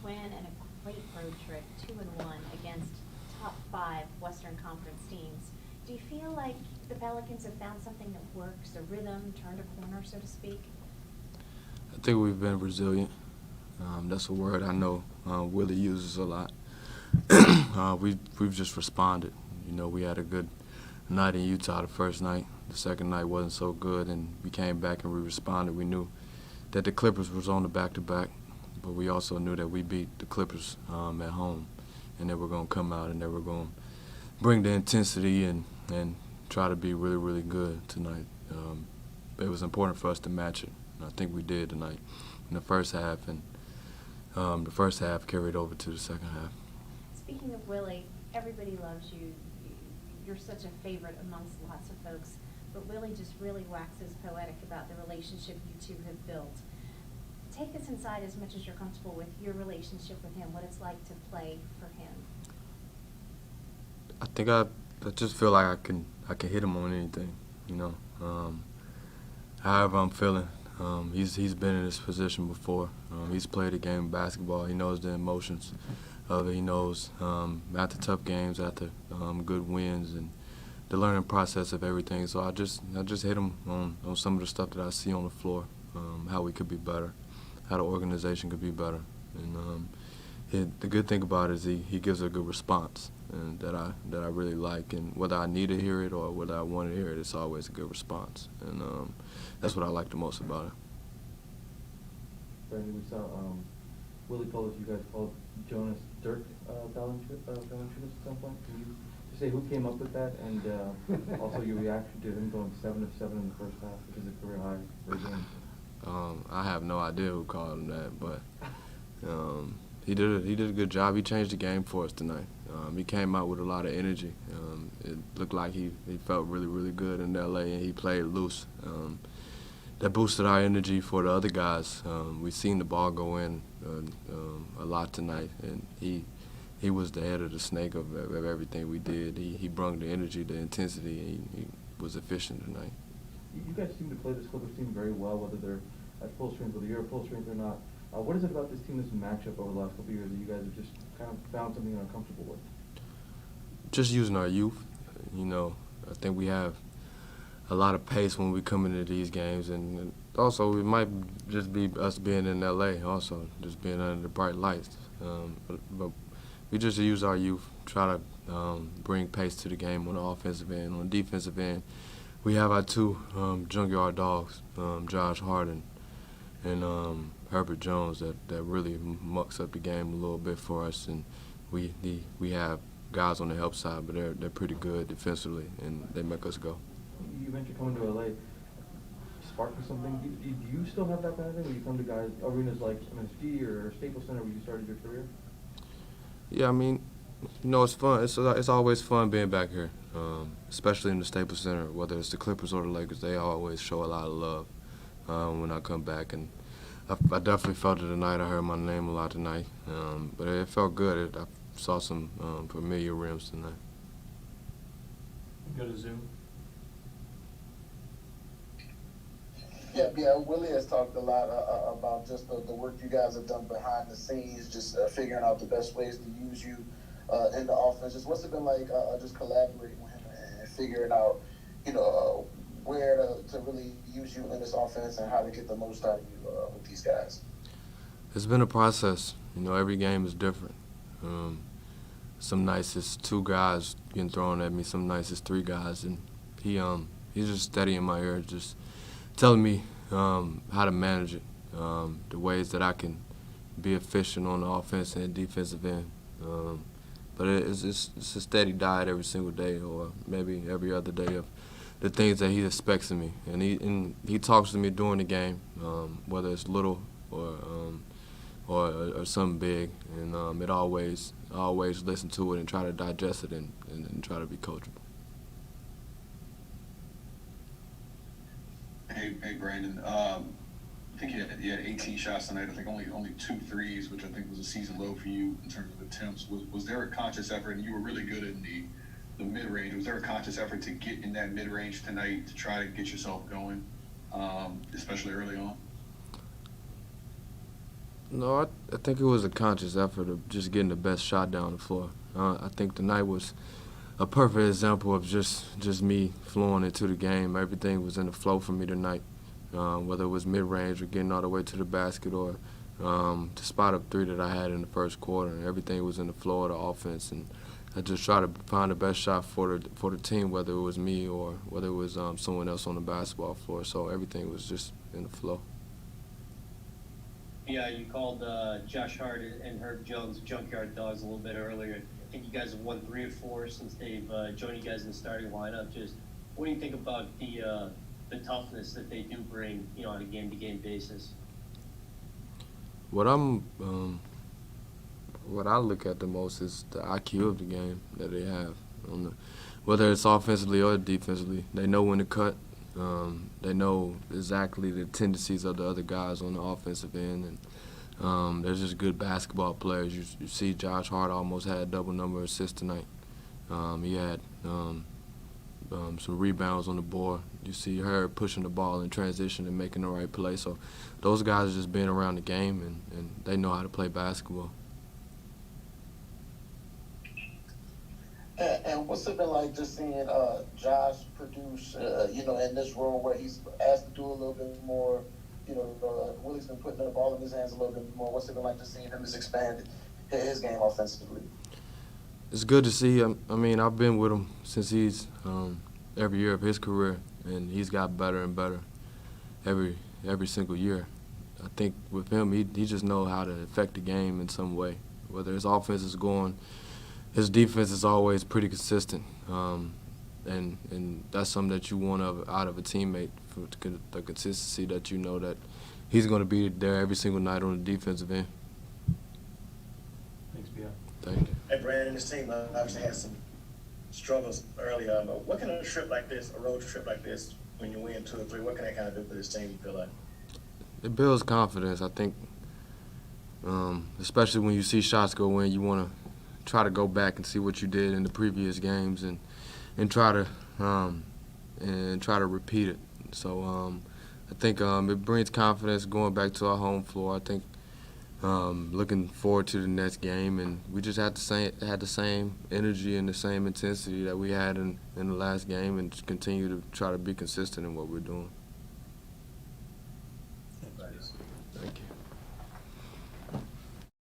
win and a great road trip, 2-1 against top 5 Western Conference teams. Do you feel like the Pelicans have found something that works, a rhythm, turned a corner, so to speak? I think we've been resilient. That's a word I know Willie uses a lot. We've just responded. You know, we had a good night in Utah the first night. The second night wasn't so good, and we came back and we responded. We knew that the Clippers was on the back-to-back, but we also knew that we beat the Clippers at home, and they were going to come out and they were going to bring the intensity and try to be really, really good tonight. It was important for us to match it, and I think we did tonight in the first half, and the first half carried over to the second half. Speaking of Willie, everybody loves you. You're such a favorite amongst lots of folks, but Willie just really waxes poetic about the relationship you two have built. Take us inside as much as you're comfortable with your relationship with him, what it's like to play for him. I think I just feel like I can hit him on anything, you know. However I'm feeling, he's been in this position before. He's played a game of basketball. He knows the emotions of it. He knows after tough games, after good wins, and the learning process of everything. So I just hit him on some of the stuff that I see on the floor, how we could be better, how the organization could be better. And the good thing about it is he gives a good response, and that I really like. And whether I need to hear it or whether I want to hear it, it's always a good response. And that's what I like the most about it. Brandon, we saw Willie called you guys called Jonas Valančiūnas at some point. Can you just say who came up with that, and also your reaction to him going 7 of 7 in the first half, which is a career high for a game? I have no idea who called him that, but he did a good job. He changed the game for us tonight. He came out with a lot of energy. It looked like he felt really, really good in L.A., and he played loose. That boosted our energy for the other guys. We seen the ball go in a lot tonight, and he was the head of the snake of everything we did. He brought the energy, the intensity, and he was efficient tonight. You guys seem to play this Clippers team very well, whether they're at full strength, whether you're at full strength or not. What is it about this team, this matchup over the last couple of years, that you guys have just kind of found something you're uncomfortable with? Just using our youth. You know, I think we have a lot of pace when we come into these games, and also it might just be us being in L.A. also, just being under the bright lights. But we just use our youth, try to bring pace to the game on the offensive end. On the defensive end, we have our two junkyard dogs, Josh Harden and Herbert Jones, that really mucks up the game a little bit for us. And we have guys on the help side, but they're pretty good defensively, and they make us go. You mentioned coming to LA, sparking something. Do you still have that kind of thing when you come to arenas like MSG or Staples Center where you started your career? Yeah, I mean, you know, it's fun. It's always fun being back here, especially in the Staples Center. Whether it's the Clippers or the Lakers, they always show a lot of love when I come back. And I definitely felt it tonight. I heard my name a lot tonight, but it felt good. I saw some familiar rims tonight. Go to Zoom. Yeah. Willie has talked a lot about just the work you guys have done behind the scenes, just figuring out the best ways to use you in the offense. Just what's it been like just collaborating with him and figuring out, where to really use you in this offense and how to get the most out of you with these guys? It's been a process. You know, every game is different. Some nights it's 2 guys getting thrown at me. Some nights it's 3 guys, and he's just steady in my ear, just telling me how to manage it, the ways that I can be efficient on the offense and defensive end. But it's a steady diet every single day, or maybe every other day, of the things that he expects of me. And he talks to me during the game, whether it's little or something big, and I always listen to it and try to digest it and try to be coachable. Hey, Brandon. I think you had 18 shots tonight. I think only 2 threes, which I think was a season low for you in terms of attempts. Was there a conscious effort, and you were really good in the mid-range, was there a conscious effort to get in that mid-range tonight to try to get yourself going, especially early on? No, I think it was a conscious effort of just getting the best shot down the floor. I think tonight was a perfect example of just me flowing into the game. Everything was in the flow for me tonight, whether it was mid-range or getting all the way to the basket or the spot-up three that I had in the first quarter. And everything was in the flow of the offense, and I just tried to find the best shot for the team, whether it was me or whether it was someone else on the basketball floor. So everything was just in the flow. Yeah, you called Josh Hart and Herb Jones junkyard dogs a little bit earlier. I think you guys have won 3 of 4 since they've joined you guys in the starting lineup. Just what do you think about the toughness that they do bring, on a game-to-game basis? What I look at the most is the IQ of the game that they have. Whether it's offensively or defensively, they know when to cut. They know exactly the tendencies of the other guys on the offensive end, and they're just good basketball players. You see Josh Hart almost had double number assists tonight. He had some rebounds on the board. You see her pushing the ball in transition and making the right play. So those guys are just being around the game, and they know how to play basketball. And what's it been like just seeing Josh produce, in this role where he's asked to do a little bit more, Willie's been putting the ball in his hands a little bit more. What's it been like just seeing him just expand his game offensively? It's good to see. I mean, I've been with him since he's every year of his career, and he's got better and better every single year. I think with him, he just knows how to affect the game in some way, whether his offense is going. His defense is always pretty consistent, and that's something that you want out of a teammate, for the consistency that you know that he's going to be there every single night on the defensive end. Thanks, Bia. Thank you. Hey, Brandon, this team obviously had some struggles early on. But what can a trip like this, a road trip like this, when you win 2 or 3, what can that kind of do for this team, you feel like? It builds confidence, I think, especially when you see shots go in. You want to try to go back and see what you did in the previous games and try to repeat it. So I think it brings confidence going back to our home floor. I think looking forward to the next game, and we just had the same energy and the same intensity that we had in the last game, and just continue to try to be consistent in what we're doing.